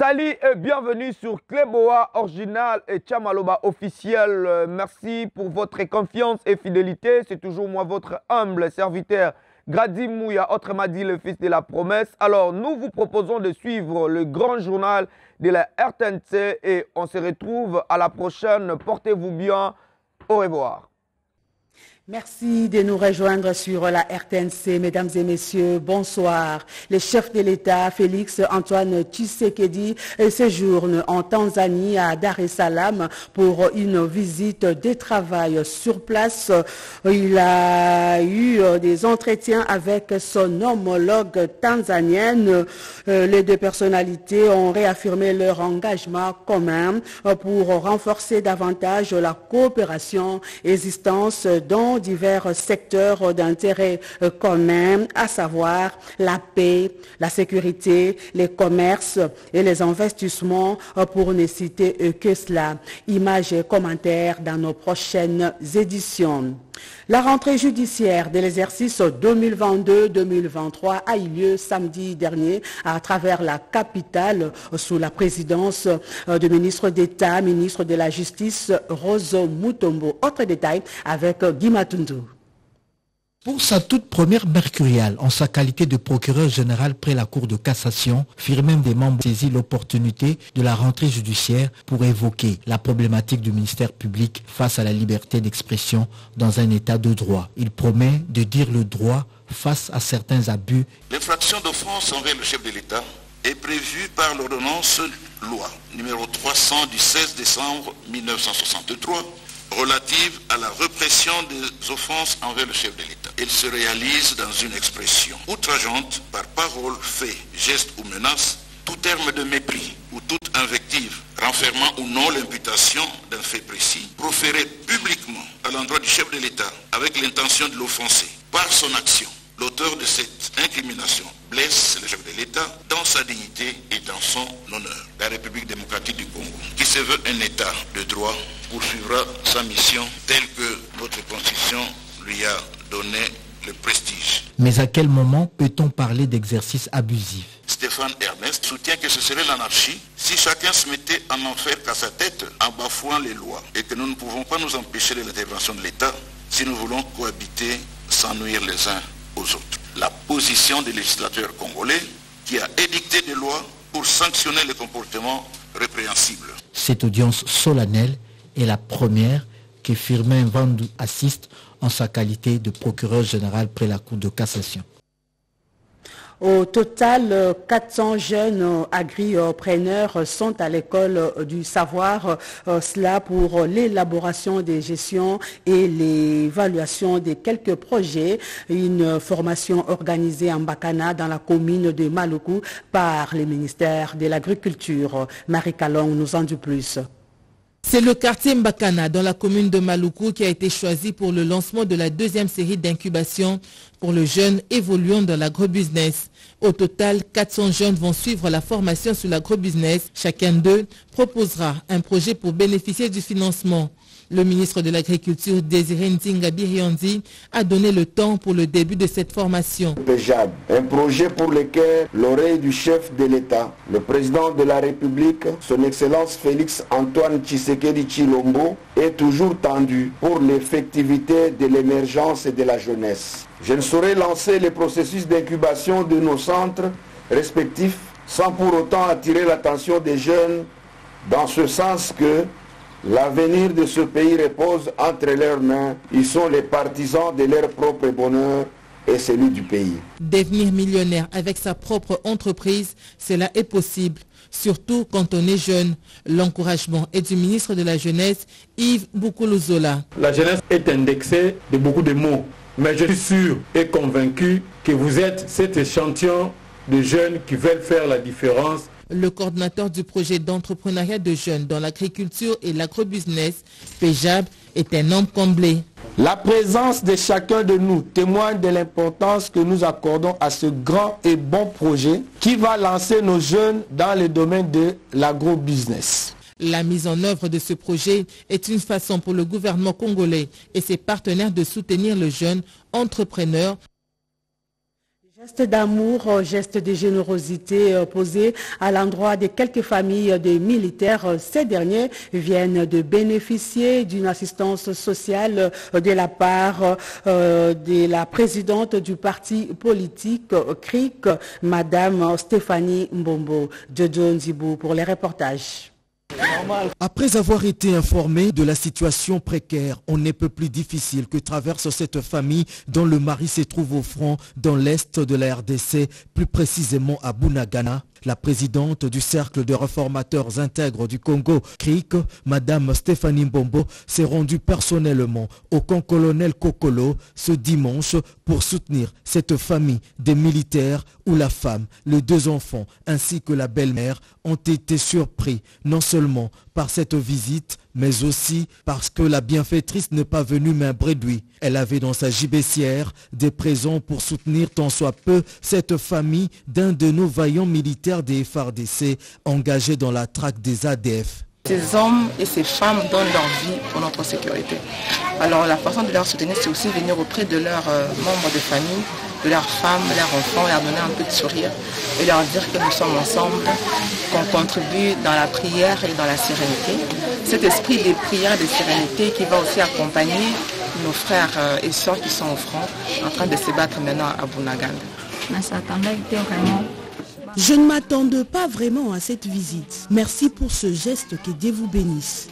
Salut et bienvenue sur Cléboa Original et Tchamaloba officiel. Merci pour votre confiance et fidélité. C'est toujours moi, votre humble serviteur, Grady Mouya, autrement dit le fils de la promesse. Alors, nous vous proposons de suivre le grand journal de la RTNC et on se retrouve à la prochaine. Portez-vous bien. Au revoir. Merci de nous rejoindre sur la RTNC, mesdames et messieurs, bonsoir. Le chef de l'État, Félix Antoine Tshisekedi, séjourne en Tanzanie à Dar es Salaam pour une visite de travail sur place. Il a eu des entretiens avec son homologue tanzanienne. Les deux personnalités ont réaffirmé leur engagement commun pour renforcer davantage la coopération existence dans divers secteurs d'intérêt commun, à savoir la paix, la sécurité, les commerces et les investissements, pour ne citer que cela. Images et commentaires dans nos prochaines éditions. La rentrée judiciaire de l'exercice 2022-2023 a eu lieu samedi dernier à travers la capitale sous la présidence du ministre d'État, ministre de la Justice, Rose Mutombo. Autre détail avec Guy Matundu. Pour sa toute première mercuriale, en sa qualité de procureur général près la Cour de cassation, Firmin des membres saisit l'opportunité de la rentrée judiciaire pour évoquer la problématique du ministère public face à la liberté d'expression dans un état de droit. Il promet de dire le droit face à certains abus. L'infraction d'offense envers le chef de l'État est prévue par l'ordonnance loi numéro 300 du 16 décembre 1963 relative à la répression des offenses envers le chef de l'État. Elle se réalise dans une expression outrageante par parole, fait, geste ou menace, tout terme de mépris ou toute invective renfermant ou non l'imputation d'un fait précis, proféré publiquement à l'endroit du chef de l'État avec l'intention de l'offenser. Par son action, l'auteur de cette incrimination blesse le chef de l'État dans sa dignité et dans son honneur. La République démocratique du Congo, qui se veut un État de droit, poursuivra sa mission telle que notre Constitution lui a donné le prestige. Mais à quel moment peut-on parler d'exercice abusif? Stéphane Ernest soutient que ce serait l'anarchie si chacun se mettait en enfer qu'à sa tête en bafouant les lois et que nous ne pouvons pas nous empêcher de l'intervention de l'État si nous voulons cohabiter sans nuire les uns aux autres. La position des législateurs congolais qui a édicté des lois pour sanctionner les comportements répréhensibles. Cette audience solennelle est la première que Firmin Vandu assiste en sa qualité de procureur général près la Cour de cassation. Au total, 400 jeunes agripreneurs sont à l'école du savoir, cela pour l'élaboration des gestions et l'évaluation de quelques projets. Une formation organisée en Bakana dans la commune de Maluku par le ministère de l'Agriculture. Marie Kalong nous en dit plus. C'est le quartier Mbakana dans la commune de Maluku qui a été choisi pour le lancement de la deuxième série d'incubation pour le jeune évoluant dans l'agrobusiness. Au total, 400 jeunes vont suivre la formation sur l'agrobusiness. Chacun d'eux proposera un projet pour bénéficier du financement. Le ministre de l'Agriculture, Désiré Nzinga Birionzi, a donné le temps pour le début de cette formation. PEJAB, un projet pour lequel l'oreille du chef de l'État, le président de la République, son Excellence Félix Antoine Tshisekedi Tshilombo, est toujours tendue pour l'effectivité de l'émergence et de la jeunesse. Je ne saurais lancer le processus d'incubation de nos centres respectifs sans pour autant attirer l'attention des jeunes dans ce sens que l'avenir de ce pays repose entre leurs mains. Ils sont les partisans de leur propre bonheur et celui du pays. Devenir millionnaire avec sa propre entreprise, cela est possible, surtout quand on est jeune. L'encouragement est du ministre de la Jeunesse, Yves Boukoulouzola. La jeunesse est indexée de beaucoup de mots, mais je suis sûr et convaincu que vous êtes cet échantillon de jeunes qui veulent faire la différence. Le coordinateur du projet d'entrepreneuriat de jeunes dans l'agriculture et l'agrobusiness, PEJAB, est un homme comblé. La présence de chacun de nous témoigne de l'importance que nous accordons à ce grand et bon projet qui va lancer nos jeunes dans le domaine de l'agrobusiness. La mise en œuvre de ce projet est une façon pour le gouvernement congolais et ses partenaires de soutenir le jeune entrepreneur. Geste d'amour, geste de générosité posé à l'endroit de quelques familles de militaires. Ces derniers viennent de bénéficier d'une assistance sociale de la part de la présidente du parti politique CRIC, Madame Stéphanie Mbombo. Jojo Nzibou pour les reportages. Après avoir été informé de la situation précaire, on n'est peu plus difficile que traverse cette famille dont le mari se trouve au front dans l'est de la RDC, plus précisément à Bunagana. La présidente du Cercle de réformateurs intègres du Congo, CRIC, Madame Stéphanie Mbombo, s'est rendue personnellement au camp colonel Kokolo ce dimanche pour soutenir cette famille des militaires où la femme, les 2 enfants ainsi que la belle-mère ont été surpris non seulement par cette visite, mais aussi parce que la bienfaitrice n'est pas venue main bredouille. Elle avait dans sa gibecière des présents pour soutenir tant soit peu cette famille d'un de nos vaillants militaires des FARDC engagés dans la traque des ADF. Ces hommes et ces femmes donnent leur vie pour notre sécurité. Alors la façon de leur soutenir, c'est aussi venir auprès de leurs membres de famille, de leurs femmes, leurs enfants, leur donner un peu de sourire et leur dire que nous sommes ensemble, qu'on contribue dans la prière et dans la sérénité. Cet esprit de prière et de sérénité qui va aussi accompagner nos frères et sœurs qui sont au front, en train de se battre maintenant à Bunagana. Je ne m'attendais pas vraiment à cette visite. Merci pour ce geste, que Dieu vous bénisse.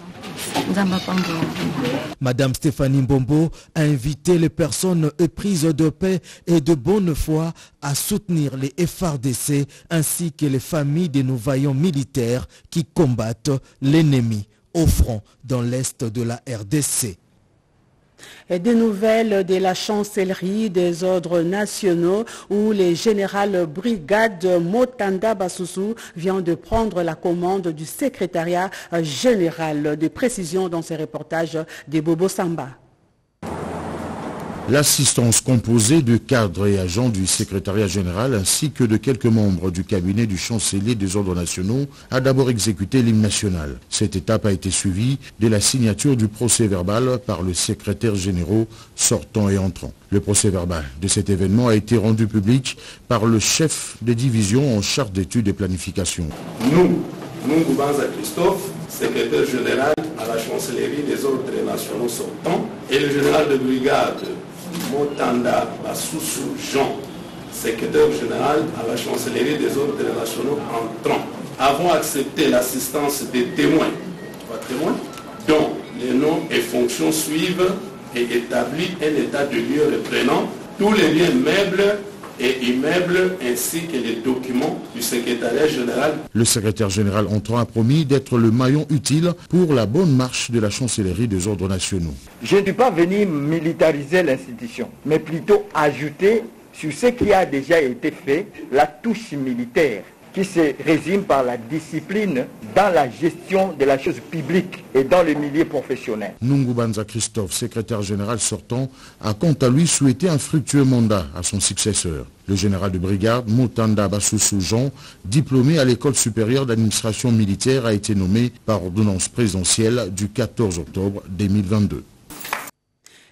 Madame Stéphanie Mbombo a invité les personnes éprises de paix et de bonne foi à soutenir les FARDC ainsi que les familles de nos vaillants militaires qui combattent l'ennemi au front dans l'est de la RDC. Et des nouvelles de la chancellerie des ordres nationaux où le général brigade Motanda Basusu vient de prendre la commande du secrétariat général. De précision dans ces reportages de Bobo Samba. L'assistance composée de cadres et agents du secrétariat général ainsi que de quelques membres du cabinet du chancelier des ordres nationaux a d'abord exécuté l'hymne national. Cette étape a été suivie de la signature du procès-verbal par le secrétaire général sortant et entrant. Le procès-verbal de cet événement a été rendu public par le chef des divisions en charge d'études et planification. Nous, Mungubanza Christophe, secrétaire général à la chancellerie des ordres nationaux sortants, et le général de brigade Motanda Basusu Jean, secrétaire général à la chancellerie des ordres nationaux entrants, avons accepté l'assistance des témoins, dont les noms et fonctions suivent et établit un état de lieu reprenant tous les biens meubles et immeubles ainsi que les documents du secrétariat général. Le secrétaire général entrant a promis d'être le maillon utile pour la bonne marche de la chancellerie des ordres nationaux. Je ne suis pas venu militariser l'institution, mais plutôt ajouter sur ce qui a déjà été fait la touche militaire qui se résume par la discipline dans la gestion de la chose publique et dans le milieu professionnel. Nungubanza Christophe, secrétaire général sortant, a quant à lui souhaité un fructueux mandat à son successeur. Le général de brigade Motanda Basusu Jean, diplômé à l'école supérieure d'administration militaire, a été nommé par ordonnance présidentielle du 14 octobre 2022.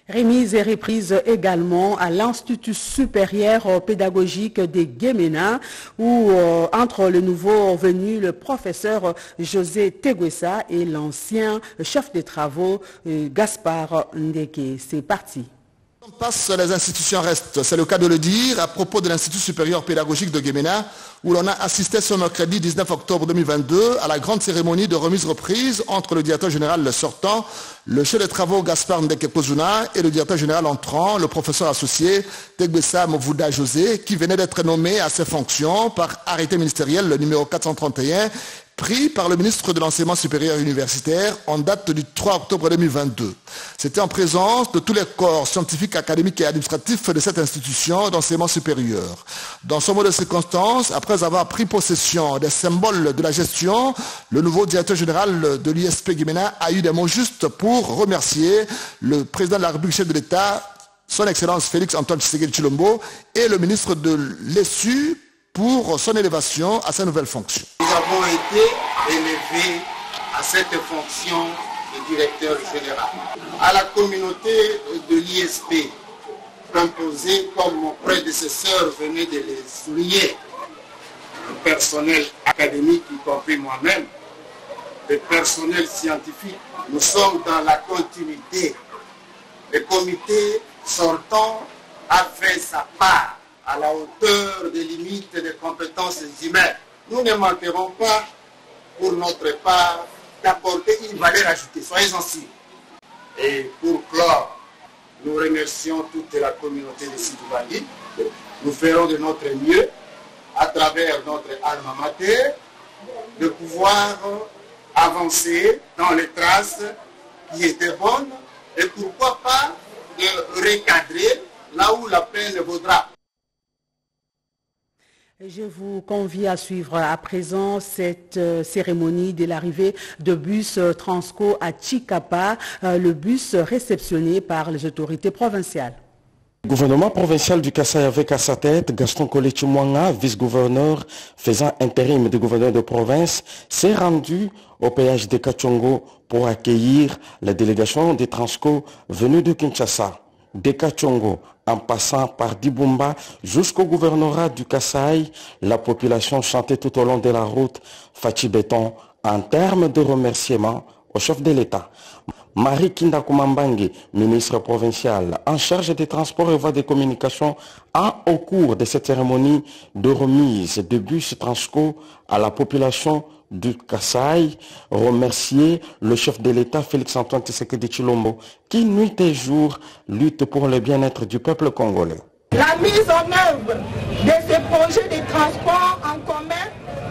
Remise et reprise également à l'Institut supérieur pédagogique de Guémena où entre le nouveau venu, le professeur José Teguessa et l'ancien chef des travaux Gaspard Ndeke. C'est parti. Passe, les institutions restent, c'est le cas de le dire, à propos de l'Institut supérieur pédagogique de Guémena, où l'on a assisté ce mercredi 19 octobre 2022 à la grande cérémonie de remise-reprise entre le directeur général sortant, le chef des travaux Gaspard Ndeke Kozuna et le directeur général entrant, le professeur associé Tegbessa Movuda José, qui venait d'être nommé à ses fonctions par arrêté ministériel le numéro 431, pris par le ministre de l'Enseignement supérieur universitaire en date du 3 octobre 2022. C'était en présence de tous les corps scientifiques, académiques et administratifs de cette institution d'enseignement supérieur. Dans ce mot de circonstance, après avoir pris possession des symboles de la gestion, le nouveau directeur général de l'ISP Guémena a eu des mots justes pour remercier le président de la République, chef de l'État, son Excellence Félix Antoine Tshisekedi Tshilombo et le ministre de l'ESU pour son élévation à sa nouvelle fonction. Nous avons été élevés à cette fonction de directeur général. À la communauté de l'ISP, imposé, comme mon prédécesseur venait de les souligner, le personnel académique, y compris moi-même, le personnel scientifique. Nous sommes dans la continuité. Le comité sortant a fait sa part à la hauteur des limites des compétences humaines. Nous ne manquerons pas, pour notre part, d'apporter une valeur ajoutée. Soyez-en sûrs. Et pour clore, nous remercions toute la communauté de Sidouali. Nous ferons de notre mieux, à travers notre alma mater, de pouvoir avancer dans les traces qui étaient bonnes et pourquoi pas de recadrer là où la peine vaudra. Je vous convie à suivre à présent cette cérémonie de l'arrivée de bus Transco à Chikapa, le bus réceptionné par les autorités provinciales. Le gouvernement provincial du Kasaï avec à sa tête Gaston Collet-Chimwanga, vice-gouverneur faisant intérim de gouverneur de province, s'est rendu au péage de Kachongo pour accueillir la délégation des Transco venue de Kinshasa. De Kachongo, en passant par Dibumba jusqu'au gouvernorat du Kasaï, la population chantait tout au long de la route Fachi Béton en termes de remerciements au chef de l'État. Marie Kindakumambangi, ministre provinciale en charge des transports et voies de communication, a au cours de cette cérémonie de remise de bus Transco à la population du Kasaï, remercié le chef de l'État Félix-Antoine Tshisekedi Tshilombo qui nuit et jour lutte pour le bien-être du peuple congolais. La mise en œuvre de ces projets de transport en commun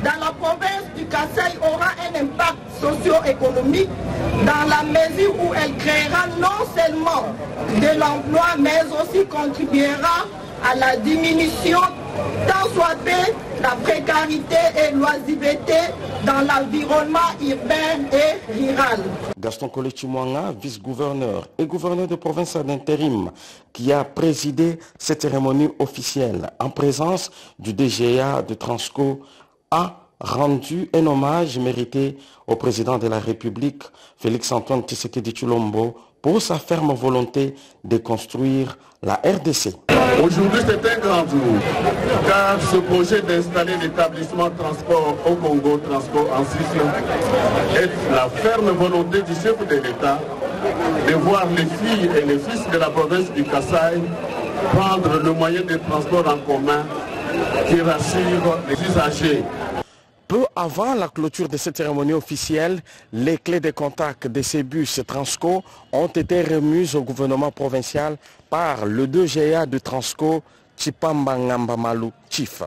dans la province du Kasaï aura un impact socio-économique dans la mesure où elle créera non seulement de l'emploi mais aussi contribuera à la diminution tant soit peu la précarité et l'oisiveté dans l'environnement urbain et rural. Gaston Collet-Chimwanga, vice-gouverneur et gouverneur de province d'intérim, qui a présidé cette cérémonie officielle en présence du DGA de Transco, a rendu un hommage mérité au président de la République, Félix-Antoine Tshisekedi Tshilombo, pour sa ferme volonté de construire la RDC. Aujourd'hui, c'est un grand jour, car ce projet d'installer l'établissement transport au Congo, Transco en Suisse, est la ferme volonté du chef de l'État de voir les filles et les fils de la province du Kasaï prendre le moyen de transport en commun qui rassure les usagers. Peu avant la clôture de cette cérémonie officielle, les clés de contact de ces bus Transco ont été remises au gouvernement provincial par le 2GA de Transco, Chipamba Ngambamalu Chief.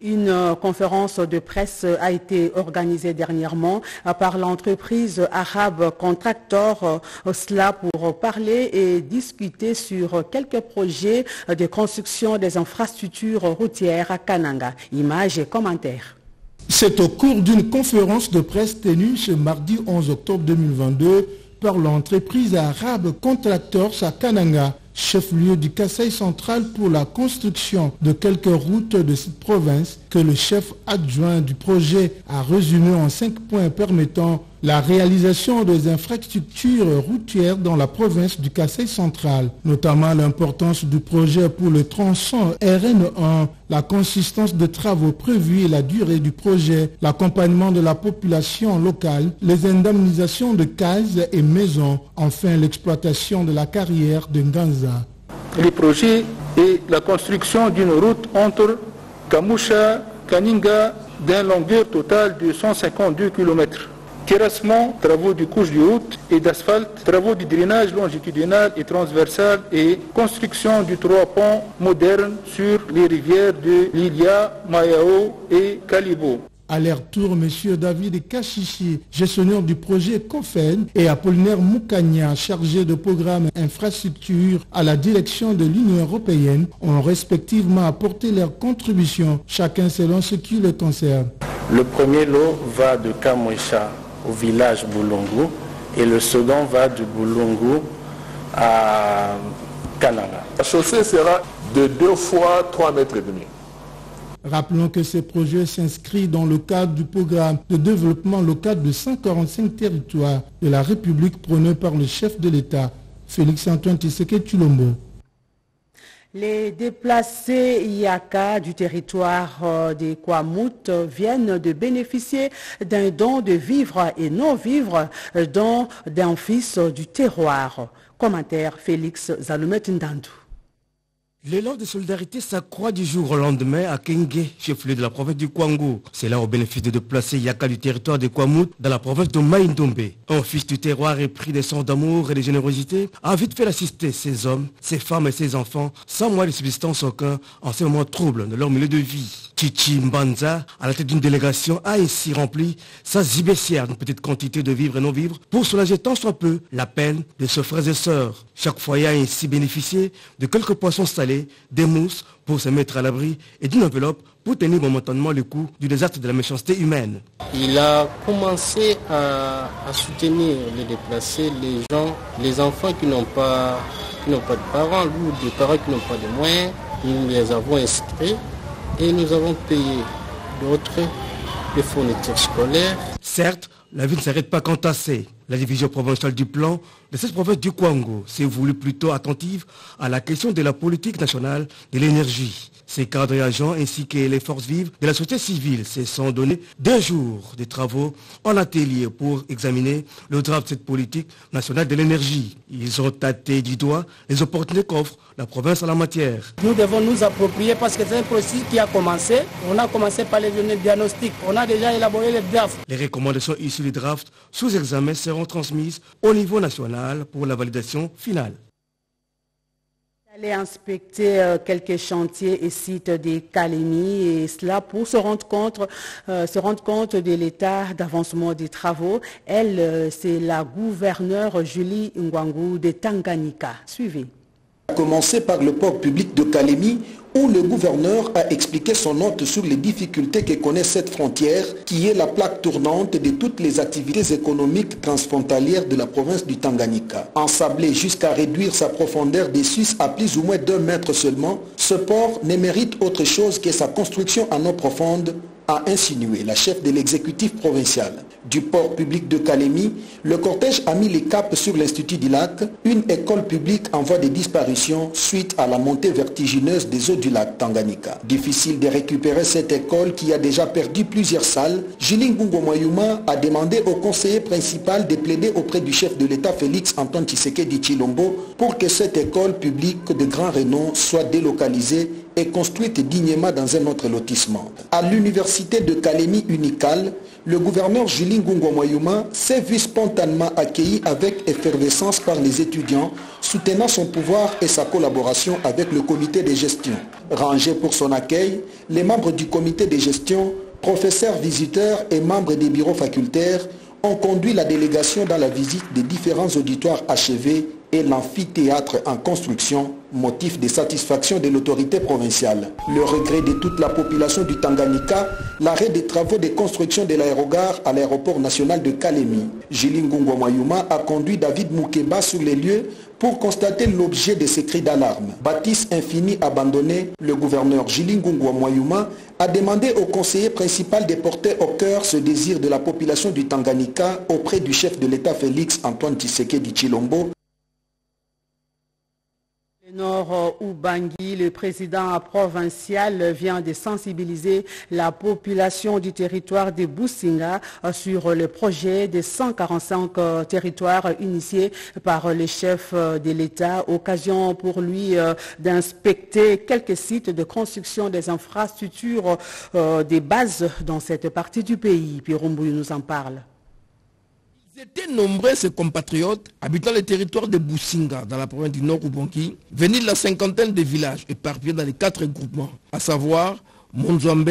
Une conférence de presse a été organisée dernièrement par l'entreprise arabe Contractor cela pour parler et discuter sur quelques projets de construction des infrastructures routières à Kananga. Images et commentaires. C'est au cours d'une conférence de presse tenue ce mardi 11 octobre 2022 par l'entreprise arabe Contractor à Kananga, chef-lieu du Kasaï central pour la construction de quelques routes de cette province, que le chef adjoint du projet a résumé en 5 points permettant la réalisation des infrastructures routières dans la province du Kasaï central, notamment l'importance du projet pour le tronçon RN1, la consistance des travaux prévus et la durée du projet, l'accompagnement de la population locale, les indemnisations de cases et maisons, enfin l'exploitation de la carrière de Nganza. Les projets et la construction d'une route entre Kamusha et Kaninga d'une longueur totale de 152 km. Terrassement, travaux de couche de route et d'asphalte, travaux de drainage longitudinal et transversal et construction de 3 ponts modernes sur les rivières de Lilia, Mayao et Kalibo. À leur tour, M. David Kachichi, gestionnaire du projet COFEN, et Apollinaire Moukania, chargé de programme infrastructure à la direction de l'Union européenne, ont respectivement apporté leur contribution, chacun selon ce qui le concerne. Le premier lot va de Kamoucha au village Boulongo et le second va de Boulongo à Kananga. La chaussée sera de 2 fois 3,5 mètres. Rappelons que ce projet s'inscrit dans le cadre du programme de développement local de 145 territoires de la République prôné par le chef de l'État, Félix-Antoine Tshisekedi Tshilombo. Les déplacés Yaka du territoire des Kwamout viennent de bénéficier d'un don de vivres et non-vivres, dont d'un fils du terroir. Commentaire Félix Zaloumet Ndandou. L'élan de solidarité s'accroît du jour au lendemain à Kenge, chef-lieu de la province du Kwango. C'est là au bénéfice de déplacés Yaka du territoire de Kwamout dans la province de Maïndombe. Un fils du terroir épris des sons d'amour et de générosité a vite fait assister ces hommes, ces femmes et ces enfants sans moyen de subsistance aucun en ces moments troubles de leur milieu de vie. Chichi Mbanza, à la tête d'une délégation, a ainsi rempli sa zibessière d'une petite quantité de vivres et non-vivres pour soulager tant soit peu la peine de ses frères et sœurs. Chaque foyer a ainsi bénéficié de quelques poissons salés, des mousses pour se mettre à l'abri et d'une enveloppe pour tenir momentanément le coup du désastre de la méchanceté humaine. Il a commencé à soutenir les déplacés, les gens, les enfants qui n'ont pas de parents ou des parents qui n'ont pas de moyens. Nous les avons inscrits et nous avons payé d'autres des fournitures scolaires. Certes, la vie ne s'arrête pas qu'en Tassé. La division provinciale du plan de cette province du Kwango s'est voulue plutôt attentive à la question de la politique nationale de l'énergie. Ces cadres et agents ainsi que les forces vives de la société civile se sont donné 2 jours de travaux en atelier pour examiner le draft de cette politique nationale de l'énergie. Ils ont tâté du doigt les opportunités qu'offre la province en la matière. Nous devons nous approprier parce que c'est un processus qui a commencé. On a commencé par les diagnostics. On a déjà élaboré les drafts. Les recommandations issues du draft sous examen seront transmises au niveau national pour la validation finale. Aller inspecter quelques chantiers et sites des Kalemi, et cela pour se rendre compte de l'état d'avancement des travaux. Elle, c'est la gouverneure Julie Ngwangu de Tanganyika. Suivez. Commencer par le port public de Kalemi, où le gouverneur a expliqué son note sur les difficultés que connaît cette frontière, qui est la plaque tournante de toutes les activités économiques transfrontalières de la province du Tanganyika. Ensablé jusqu'à réduire sa profondeur des Suisses à plus ou moins 2 mètres seulement, ce port ne mérite autre chose que sa construction en eau profonde, a insinué la chef de l'exécutif provincial. Du port public de Kalemi, le cortège a mis les caps sur l'Institut du Lac, une école publique en voie de disparition suite à la montée vertigineuse des eaux du lac Tanganyika. Difficile de récupérer cette école qui a déjà perdu plusieurs salles. Julie Ngungo Mayuma a demandé au conseiller principal de plaider auprès du chef de l'État Félix Antoine Tshisekedi Tshilombo pour que cette école publique de grand renom soit délocalisée et construite dignement dans un autre lotissement. À l'université de Kalemi Unicale, le gouverneur Julie Ngungo Mayuma s'est vu spontanément accueilli avec effervescence par les étudiants, soutenant son pouvoir et sa collaboration avec le comité de gestion. Rangés pour son accueil, les membres du comité de gestion, professeurs visiteurs et membres des bureaux facultaires ont conduit la délégation dans la visite des différents auditoires achevés et l'amphithéâtre en construction, motif de satisfaction de l'autorité provinciale. Le regret de toute la population du Tanganyika, l'arrêt des travaux de construction de l'aérogare à l'aéroport national de Kalemi. Julie Ngungo Mayuma a conduit David Moukeba sur les lieux pour constater l'objet de ces cris d'alarme. Bâtisse infinie abandonnée, le gouverneur Julie Ngungo Mayuma a demandé au conseiller principal de porter au cœur ce désir de la population du Tanganyika auprès du chef de l'État Félix Antoine Tshisekedi Tshilombo. Nord Ubangi, le président provincial vient de sensibiliser la population du territoire de Businga sur le projet de 145 territoires initiés par le chef de l'État. Occasion pour lui d'inspecter quelques sites de construction des infrastructures des bases dans cette partie du pays. Pierre Mbouy nous en parle. Ils étaient nombreux, ces compatriotes, habitant les territoires de Businga, dans la province du Nord Ubangi, venus de la 50aine de villages éparpillés dans les 4 groupements, à savoir Monzouambe,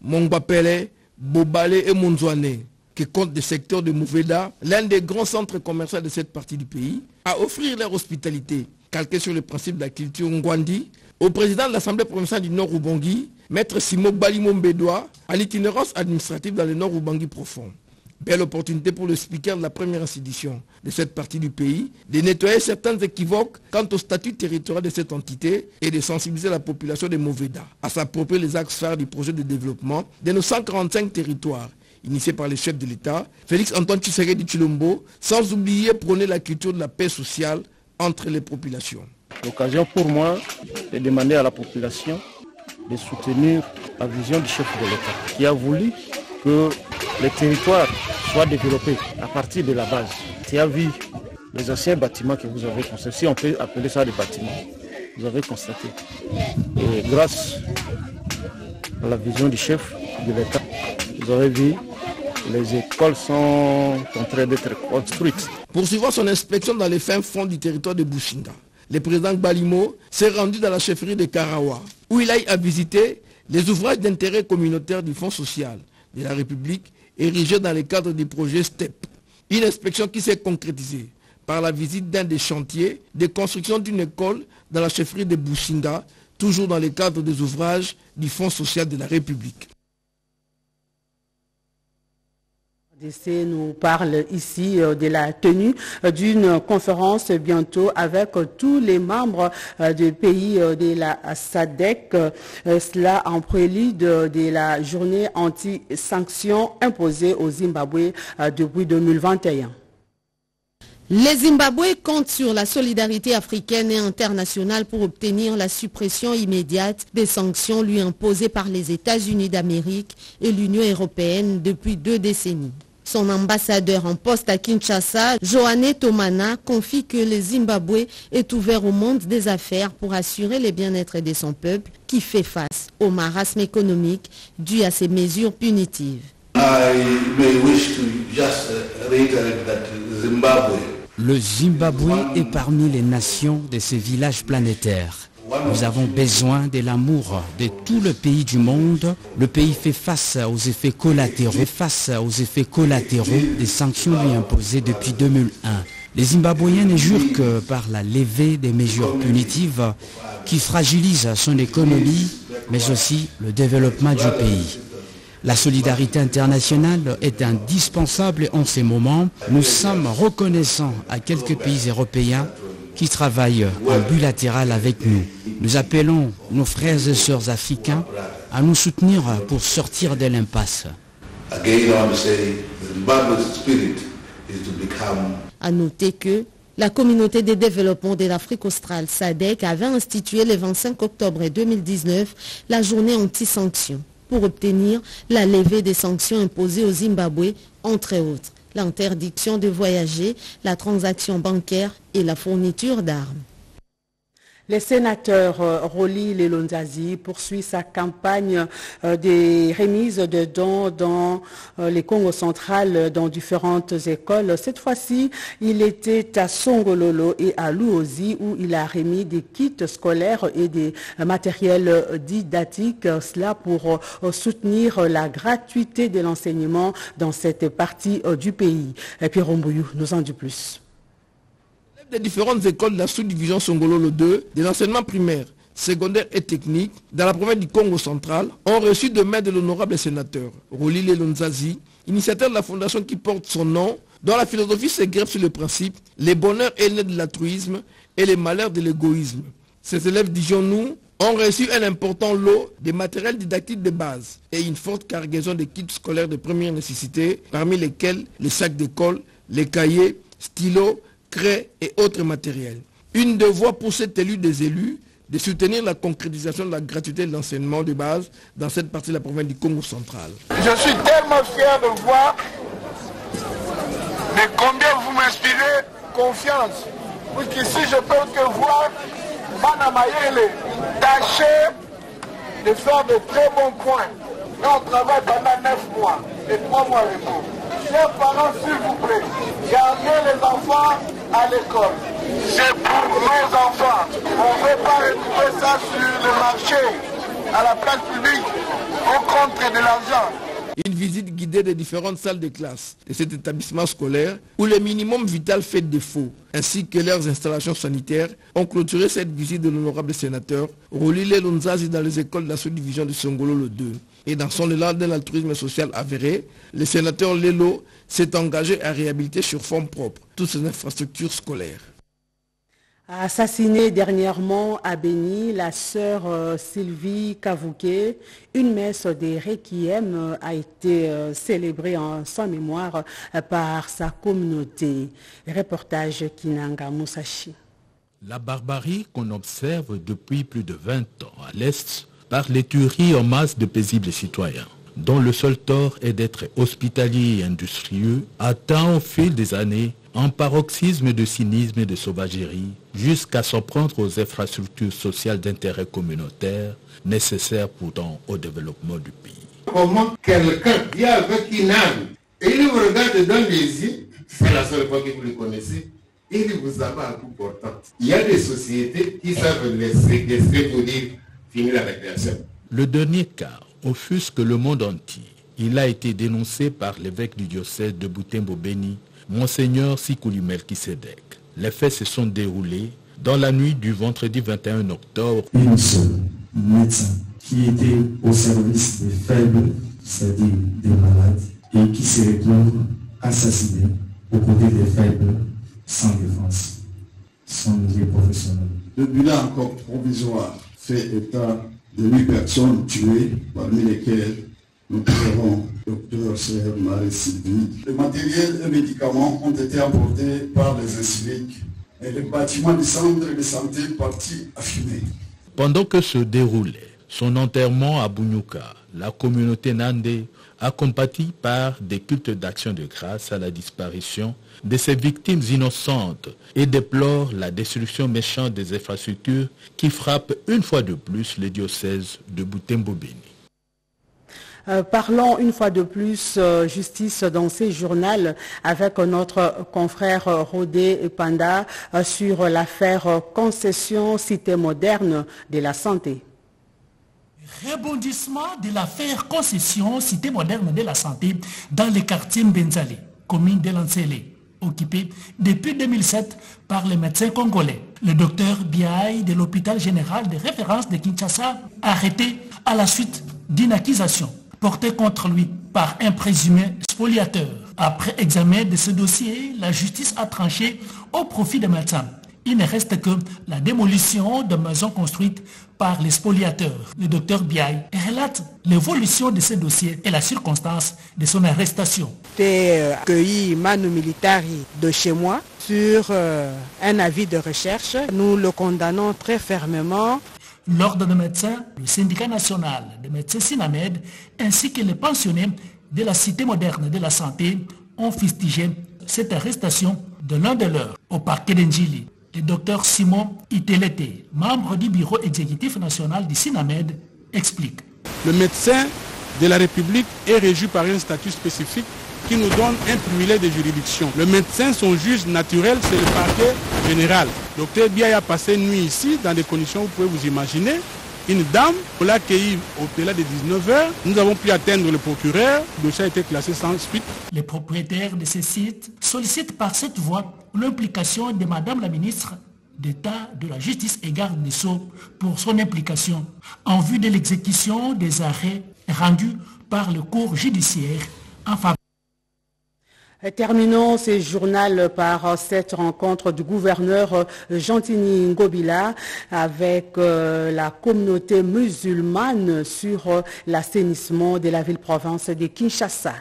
Mongbapele, Bobale et Monzouane, qui comptent des secteurs de Mouveda, l'un des grands centres commerciaux de cette partie du pays, à offrir leur hospitalité, calquée sur le principe de la culture Ngwandi, au président de l'Assemblée provinciale du Nord Ubangi, Maître Simo Balimombedoa, à l'itinérance administrative dans le Nord Ubangi profond. Belle opportunité pour le speaker de la première institution de cette partie du pays de nettoyer certains équivoques quant au statut territorial de cette entité et de sensibiliser la population de Moveda à s'approprier les axes phares du projet de développement de nos 145 territoires initiés par le chef de l'État, Félix Antoine Tshisekedi Tshilombo, sans oublier prôner la culture de la paix sociale entre les populations. L'occasion pour moi de demander à la population de soutenir la vision du chef de l'État qui a voulu que les territoires soient développés à partir de la base. Qui a vu les anciens bâtiments que vous avez constatés, si on peut appeler ça des bâtiments, vous avez constaté. Et grâce à la vision du chef de l'État, vous avez vu les écoles sont en train d'être construites. Poursuivant son inspection dans les fins fonds du territoire de Bouchinga, le président Gbalimo s'est rendu dans la chefferie de Karawa, où il a visité les ouvrages d'intérêt communautaire du Fonds social de la République érigés dans le cadre du projet STEP. Une inspection qui s'est concrétisée par la visite d'un des chantiers de construction d'une école dans la chefferie de Bouchinga, toujours dans le cadre des ouvrages du Fonds social de la République. RDC nous parle ici de la tenue d'une conférence bientôt avec tous les membres des pays de la SADC, cela en prélude de la journée anti-sanctions imposée au Zimbabwe depuis 2021. Les Zimbabwe comptent sur la solidarité africaine et internationale pour obtenir la suppression immédiate des sanctions lui imposées par les États-Unis d'Amérique et l'Union européenne depuis 2 décennies. Son ambassadeur en poste à Kinshasa, Joanne Tomana, confie que le Zimbabwe est ouvert au monde des affaires pour assurer le bien-être de son peuple qui fait face au marasme économique dû à ces mesures punitives. Le Zimbabwe est parmi les nations de ces villages planétaires. Nous avons besoin de l'amour de tout le pays du monde. Le pays fait face aux effets collatéraux, des sanctions lui imposées depuis 2001. Les Zimbabwéens ne jurent que par la levée des mesures punitives qui fragilisent son économie, mais aussi le développement du pays. La solidarité internationale est indispensable en ces moments. Nous sommes reconnaissants à quelques pays européens qui travaillent en bilatéral avec nous. Nous appelons nos frères et sœurs africains à nous soutenir pour sortir de l'impasse. À noter que la communauté de développement de l'Afrique australe, SADC, avait institué le 25 octobre 2019 la journée anti-sanctions pour obtenir la levée des sanctions imposées au Zimbabwe, entre autres l'interdiction de voyager, la transaction bancaire et la fourniture d'armes. Le sénateur Roli Lelonzazi poursuit sa campagne des remises de dons dans les Congo central dans différentes écoles. Cette fois-ci, il était à Songololo et à Luozi où il a remis des kits scolaires et des matériels didactiques, cela pour soutenir la gratuité de l'enseignement dans cette partie du pays. Et puis Rombouyou nous en dit plus. Des différentes écoles de la sous-division Songololo 2, de l'enseignement primaire, secondaire et technique, dans la province du Congo central, ont reçu de main de l'honorable sénateur Roli Lelonzazi, initiateur de la fondation qui porte son nom, dont la philosophie se greffe sur le principe « Les bonheurs est né de l'altruisme et les malheurs de l'égoïsme ». Ces élèves, disons-nous, ont reçu un important lot de matériel didactique de base et une forte cargaison de kits scolaires de première nécessité, parmi lesquels les sacs d'école, les cahiers, stylos, craies et autres matériels. Une devoir pour cet élu des élus de soutenir la concrétisation de la gratuité de l'enseignement de base dans cette partie de la province du Congo central. Je suis tellement fier de voir de combien vous m'inspirez confiance. Puisqu'ici je peux que voir Mana Mayele tâcher de faire de très bons points. Là on travaille pendant 9 mois et 3 mois et tout. Chers parents, s'il vous plaît, gardez les enfants à l'école. C'est pour nos enfants. On ne veut pas retrouver ça sur le marché, à la place publique, au contre de l'argent. Une visite guidée des différentes salles de classe de cet établissement scolaire où le minimum vital fait défaut, ainsi que leurs installations sanitaires, ont clôturé cette visite de l'honorable sénateur Roli Lelonzazi dans les écoles de la sous-division de Songololo 2. Et dans son élan d'un altruisme social avéré, le sénateur Lelo s'est engagé à réhabiliter sur fonds propres toutes ces infrastructures scolaires. Assassinée dernièrement à Béni, la sœur Sylvie Kavouké, une messe des Requiem a été célébrée en sa mémoire par sa communauté. Reportage Kinanga Musashi. La barbarie qu'on observe depuis plus de 20 ans à l'Est par les tueries en masse de paisibles citoyens, dont le seul tort est d'être hospitalier et industrieux, atteint au fil des années un paroxysme de cynisme et de sauvagerie, jusqu'à s'en prendre aux infrastructures sociales d'intérêt communautaire, nécessaires pourtant au développement du pays. Comment quelqu'un vit avec une arme et il vous regarde dans les yeux, c'est la seule fois que vous le connaissez, et il vous abat à coup portant. Il y a des sociétés qui savent laisser pour dire finir la récréation. Le dernier cas offusque le monde entier. Il a été dénoncé par l'évêque du diocèse de Butembo-Beni, Monseigneur Sikuli Melkisedek. Les faits se sont déroulés dans la nuit du vendredi 21 octobre. Une seule médecin qui était au service des faibles, c'est-à-dire des malades, et qui se retrouve assassiné aux côtés des faibles sans défense, sans milieu professionnel. Le bilan encore provisoire fait état de 8 personnes tuées, parmi lesquelles nous trouverons Dr Sir Marie-Sylvie. Le matériel et médicaments ont été apportés par les inciviques et le bâtiment du centre de santé parti à fumer. Pendant que se déroulait son enterrement à Bunyuka, la communauté Nandé a compati par des cultes d'action de grâce à la disparition de ces victimes innocentes et déplore la destruction méchante des infrastructures qui frappe une fois de plus le diocèse de Butembo-Beni. Parlons une fois de plus justice dans ces journaux avec notre confrère Rodé Panda sur l'affaire concession cité moderne de la santé. Rebondissement de l'affaire concession cité moderne de la santé dans le quartier Mbenzale, commune de Lansele, occupé depuis 2007 par les médecins congolais. Le docteur Biaï de l'hôpital général de référence de Kinshasa, arrêté à la suite d'une accusation portée contre lui par un présumé spoliateur. Après examen de ce dossier, la justice a tranché au profit des médecins. Il ne reste que la démolition de maisons construites par les spoliateurs. Le docteur Biaï relate l'évolution de ce dossier et la circonstance de son arrestation. J'ai accueilli Manu Militari de chez moi sur un avis de recherche. Nous le condamnons très fermement. L'ordre des médecins, le syndicat national des médecins Sinamed, ainsi que les pensionnés de la cité moderne de la santé ont fustigé cette arrestation de l'un de leurs au parquet d'Njili. Le docteur Simon Itelete, membre du bureau exécutif national du Sinamed, explique. Le médecin de la République est régi par un statut spécifique qui nous donne un privilège de juridiction. Le médecin, son juge naturel, c'est le parquet général. Docteur Biaï a passé une nuit ici, dans des conditions, vous pouvez vous imaginer. Une dame, on l'a accueillie au-delà de 19h. Nous avons pu atteindre le procureur. Le dossier a été classé sans suite. Les propriétaires de ces sites sollicitent par cette voie l'implication de Madame la ministre d'État de la Justice et garde des Sceaux pour son implication en vue de l'exécution des arrêts rendus par le cours judiciaire en faveur. Terminons ce journal par cette rencontre du gouverneur Gentini Ngobila avec la communauté musulmane sur l'assainissement de la ville-province de Kinshasa.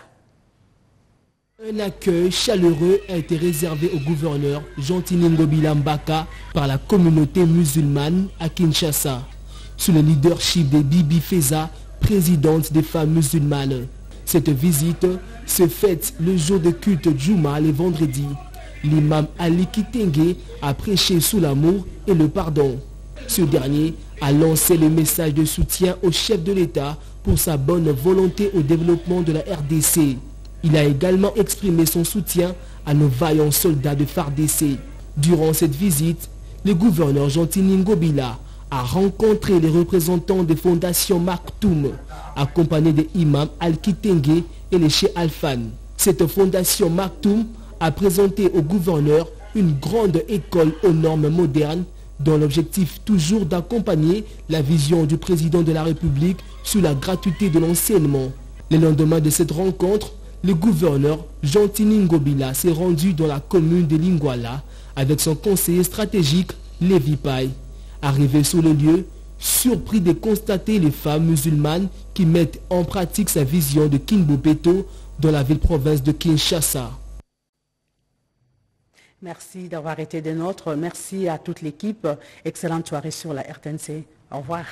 Un accueil chaleureux a été réservé au gouverneur Gentini Ngobila Mbaka par la communauté musulmane à Kinshasa, sous le leadership de Bibi Feza, présidente des femmes musulmanes. Cette visite se fête le jour de culte Djouma le vendredi. L'imam Ali Kitenge a prêché sous l'amour et le pardon. Ce dernier a lancé le message de soutien au chef de l'État pour sa bonne volonté au développement de la RDC. Il a également exprimé son soutien à nos vaillants soldats de FARDC. Durant cette visite, le gouverneur Gentini Ngobila a rencontré les représentants des fondations Maktoum, accompagnés de Imam Al-Kitenge et les Cheikh Alfan. Cette fondation Maktoum a présenté au gouverneur une grande école aux normes modernes dont l'objectif toujours d'accompagner la vision du président de la République sur la gratuité de l'enseignement. Le lendemain de cette rencontre, le gouverneur Gentini Ngobila s'est rendu dans la commune de Lingwala avec son conseiller stratégique Lévi Paye. Arrivé sur le lieu, surpris de constater les femmes musulmanes qui mettent en pratique sa vision de King Bobeto dans la ville-province de Kinshasa. Merci d'avoir été des nôtres. Merci à toute l'équipe. Excellente soirée sur la RTNC. Au revoir.